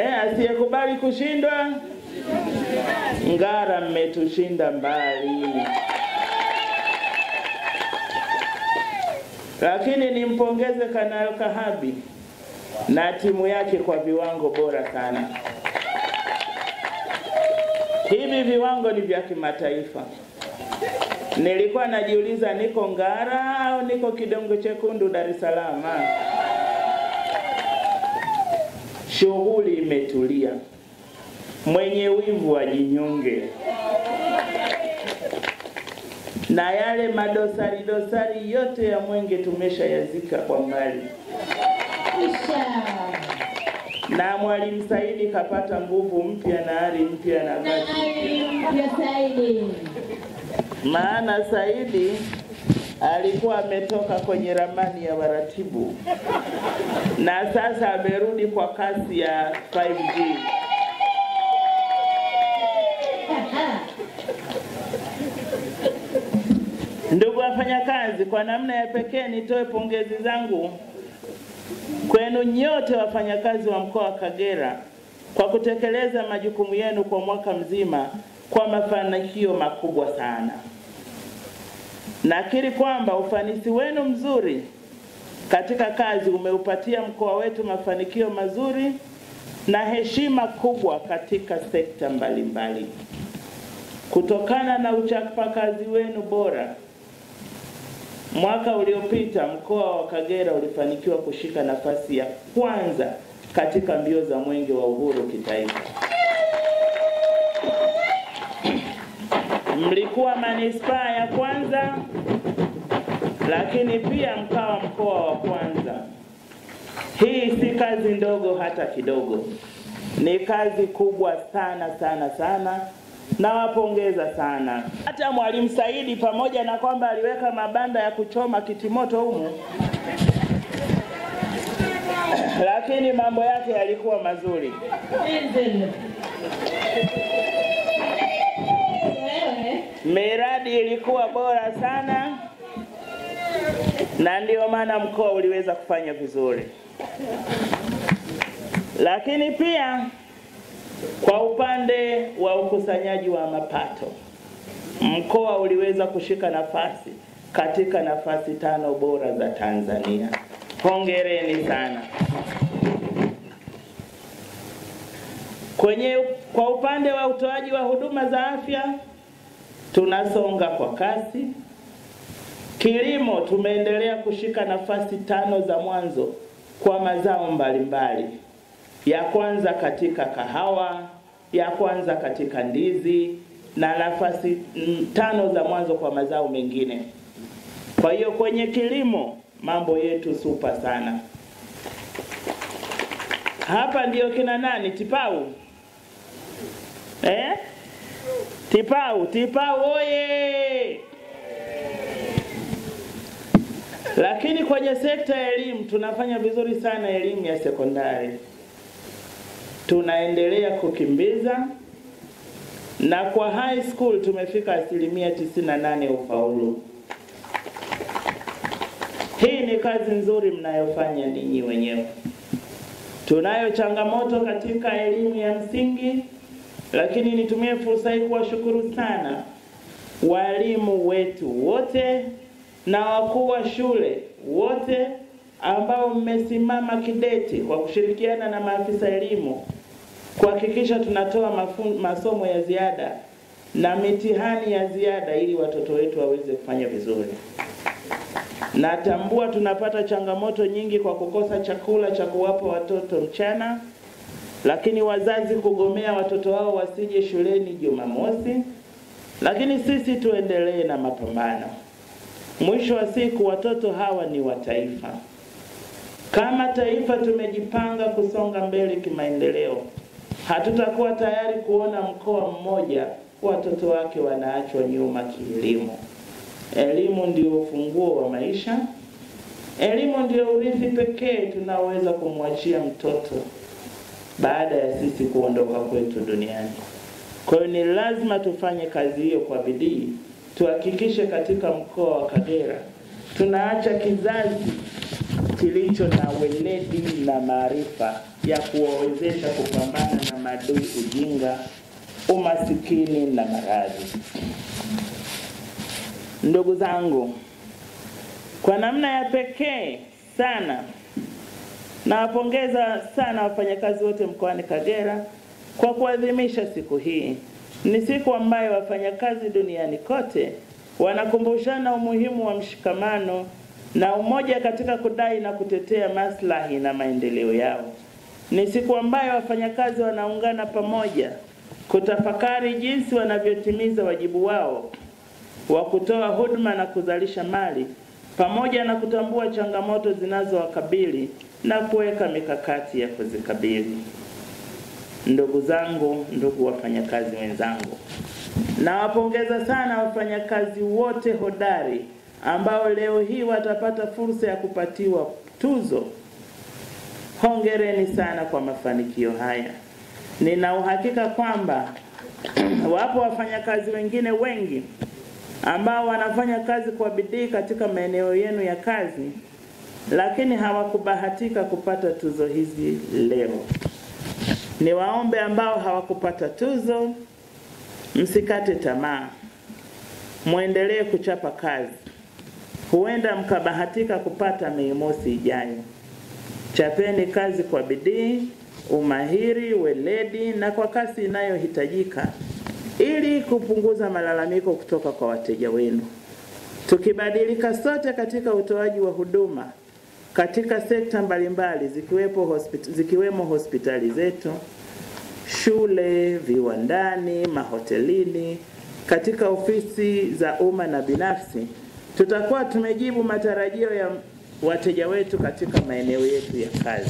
Asiyekubali kushindwa, Ngara mmetushinda mbali. Lakini nimpongeze Kanali Kahabi na timu yake kwa viwango bora sana. Hivi viwango ni vya kimataifa. Nilikuwa najiuliza niko Ngara au niko Kidongo Chekundu Dar es Salaam. Shughuli imetulia. Mwenye wivu ajinyonge. Na yale dosari yote ya Mwenge tumeshayazika kwa mbali. Na Mwalimu Saidi kapata nguvu mpya na ari mpya na Saidi. Maana Saidi alikuwa ametoka kwenye ramani ya waratibu na sasa amerudi kwa kasi ya 5G. Ndugu wafanyakazi, kwa namna ya pekee nitoe pongezi zangu kwenu nyote wafanyakazi wa mkoa wa Kagera kwa kutekeleza majukumu yenu kwa mwaka mzima kwa mafanikio makubwa sana. Nakiri kwamba ufanisi wenu mzuri katika kazi umeupatia mkoa wetu mafanikio mazuri na heshima kubwa katika sekta mbalimbali. Kutokana na uchapakazi wenu bora, mwaka uliopita mkoa wa Kagera ulifanikiwa kushika nafasi ya kwanza katika mbio za Mwenge wa Uhuru kitaifa. Mlikuwa manispaa ya kwanza, lakini pia mkawa mkoa wa kwanza. Hii si kazi ndogo hata kidogo. Ni kazi kubwa sana. Nawapongeza sana. Hata Mwalimu Saidi pamoja na kwamba aliweka mabanda ya kuchoma kitimoto humu, lakini mambo yake yalikuwa mazuri. Miradi ilikuwa bora sana na ndio maana mkoa uliweza kufanya vizuri. Lakini pia kwa upande wa ukusanyaji wa mapato, mkoa uliweza kushika nafasi katika nafasi 5 bora za Tanzania. Hongereni sana. Kwa upande wa utoaji wa huduma za afya, tunasonga kwa kasi. Kilimo tumeendelea kushika nafasi 5 za mwanzo kwa mazao mbalimbali. Ya kwanza katika kahawa, ya kwanza katika ndizi na nafasi 5 za mwanzo kwa mazao mengine. Kwa hiyo kwenye kilimo mambo yetu super sana. Hapa ndio kina nani? Tipau. Tipau oye! Lakini kwenye sekta ya elimu tunafanya vizuri sana elimu ya sekondari. Tunaendelea kukimbiza na kwa high school tumefika 98% ufaulu. Hii ni kazi nzuri mnayofanya ninyi wenyewe. Tunayo changamoto katika elimu ya msingi, lakini nitumie fursa hii kuwashukuru sana walimu wetu wote na wakuu wa shule wote ambao mmesimama kidete kwa kushirikiana na maafisa elimu kuhakikisha tunatoa masomo ya ziada na mitihani ya ziada ili watoto wetu waweze kufanya vizuri. Natambua tunapata changamoto nyingi kwa kukosa chakula cha kuwapa watoto mchana, lakini wazazi kugomea watoto wao wasije shuleni Jumamosi, lakini sisi tuendelee na mapambano. Mwisho wa siku watoto hawa ni wa taifa. Kama taifa tumejipanga kusonga mbele kimaendeleo. Hatutakuwa tayari kuona mkoa mmoja watoto wake wanaachwa nyuma kielimu. Elimu ndio ufunguo wa maisha. Elimu ndio urithi pekee tunaoweza kumwachia mtoto baada ya sisi kuondoka kwetu duniani. Kwa hiyo ni lazima tufanye kazi hiyo kwa bidii. Tuhakikishe katika mkoa wa Kagera tunaacha kizazi kilicho na weledi na maarifa ya kuwawezesha kupambana na maadui, ujinga, umasikini na maradhi. Ndugu zangu, kwa namna ya pekee sana nawapongeza sana wafanyakazi wote mkoani Kagera kwa kuadhimisha siku hii. Ni siku ambayo wafanyakazi duniani kote wanakumbushana umuhimu wa mshikamano na umoja katika kudai na kutetea maslahi na maendeleo yao. Ni siku ambayo wafanyakazi wanaungana pamoja kutafakari jinsi wanavyotimiza wajibu wao wa kutoa huduma na kuzalisha mali, pamoja na kutambua changamoto zinazowakabili na kuweka mikakati ya kuzikabili. Ndugu zangu, ndugu wafanyakazi wenzangu, nawapongeza sana wafanyakazi wote hodari ambao leo hii watapata fursa ya kupatiwa tuzo. Hongereni sana kwa mafanikio haya. Nina uhakika kwamba wapo wafanyakazi wengine wengi ambao wanafanya kazi kwa bidii katika maeneo yenu ya kazi, lakini hawakubahatika kupata tuzo hizi leo. Niwaombe ambao hawakupata tuzo, msikate tamaa. Muendelee kuchapa kazi. Huenda mkabahatika kupata Mei Mosi ijayo. Chapeni kazi kwa bidii, umahiri, weledi na kwa kasi inayohitajika ili kupunguza malalamiko kutoka kwa wateja wenu. Tukibadilika sote katika utoaji wa huduma katika sekta mbalimbali zikiwemo hospitali zetu, shule, viwandani, mahotelini, katika ofisi za umma na binafsi, tutakuwa tumejibu matarajio ya wateja wetu katika maeneo yetu ya kazi.